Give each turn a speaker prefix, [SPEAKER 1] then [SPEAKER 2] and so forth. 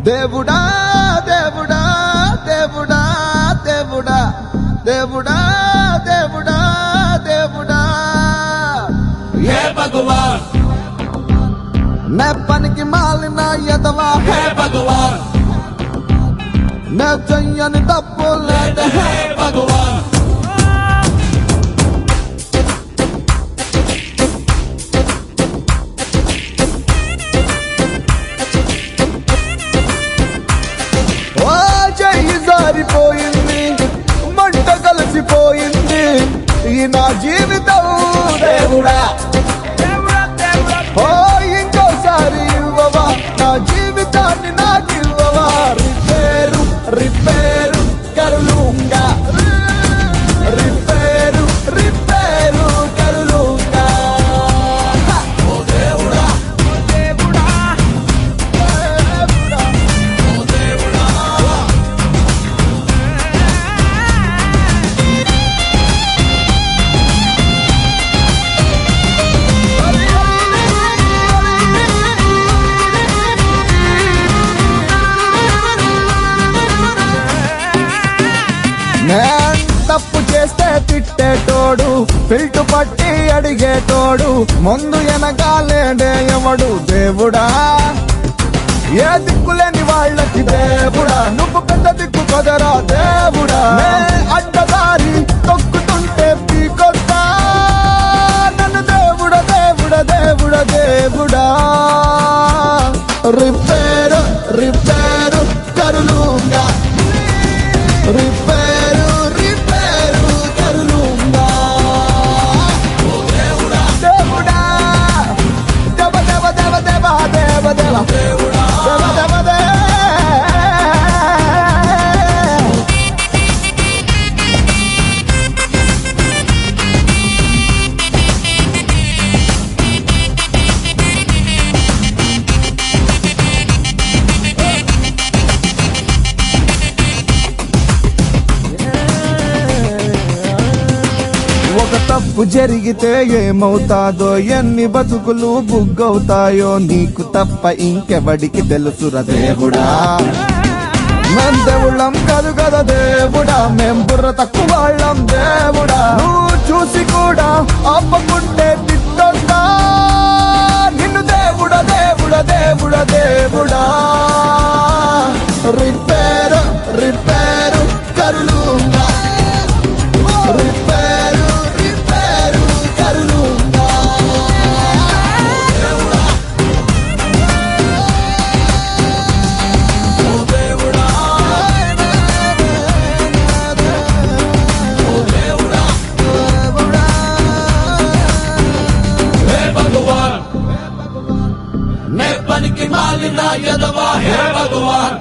[SPEAKER 1] దేవుడా దేవుడా దేవుడా దేవుడా దేవుడా దేవుడా దేవుడా
[SPEAKER 2] हे भगवान
[SPEAKER 1] मैं పనికి మాలిన యదవా
[SPEAKER 2] हे भगवान
[SPEAKER 1] मैं చెయ్యని తప్పు లేదు
[SPEAKER 2] हे भगवान
[SPEAKER 1] ఓ చెయ్యి జారిపోయింది మంట కలిసిపోయింది ఈ నా జీవితం దేవుడా ఓ ఇంకోసారి ఇవ్వవా నా జీవితాన్ని నాకు ఇవ్వవా రిపేరు రిపేరు కరులుంగా రిపేరు రిపేరు కరులుంగా
[SPEAKER 2] ओ దేవుడా
[SPEAKER 1] దేవుడా దేవుడా
[SPEAKER 2] ओ దేవుడా
[SPEAKER 1] నేను తప్పు చేస్తే తిట్టేటోడు పిల్టు పట్టి అడిగేటోడు ముందు వెనకాలేడే ఎవడు దేవుడా ఏ దిక్కులేని వాళ్ళకి దేవుడా నువ్వు పెద్ద దిక్కు కదరా దేవుడా నే అడ్డదారి తొక్కుతుంటే పీకొస్తా నన్ను దేవుడా దేవుడా దేవుడా దేవుడా రిపేరు రిపేరు కరులుంగా రిపేరు రిపేరు కరులుంగా దేవుడా దేవ దేవ దేవ దేవ దేవ దేవ
[SPEAKER 2] దేవుడా
[SPEAKER 1] దేవ దేవ దే ఒక తప్పు జరిగితే ఏమవుతాదో ఎన్ని బతుకులు బుగ్గవుతాయో నీకు తప్ప ఇంకెవడికి తెలుసురా దేవుడా మేం దేవుళ్ళం కాదు కదా దేవుడా మేం బుర్ర తక్కువ వాళ్ళం దేవుడా నువ్వు చూసి కూడా ఆపకుంటే తిట్టొస్తా నిన్ను దేవుడా దేవుడా దేవుడా దేవుడా రిపేరు రిపేరు కరులుంగా రిపేరు రిపేరు కరులుంగా
[SPEAKER 2] ओ దేవుడా ओ దేవుడా हे भगवान मैं पन की मालिना यदवा हे भगवान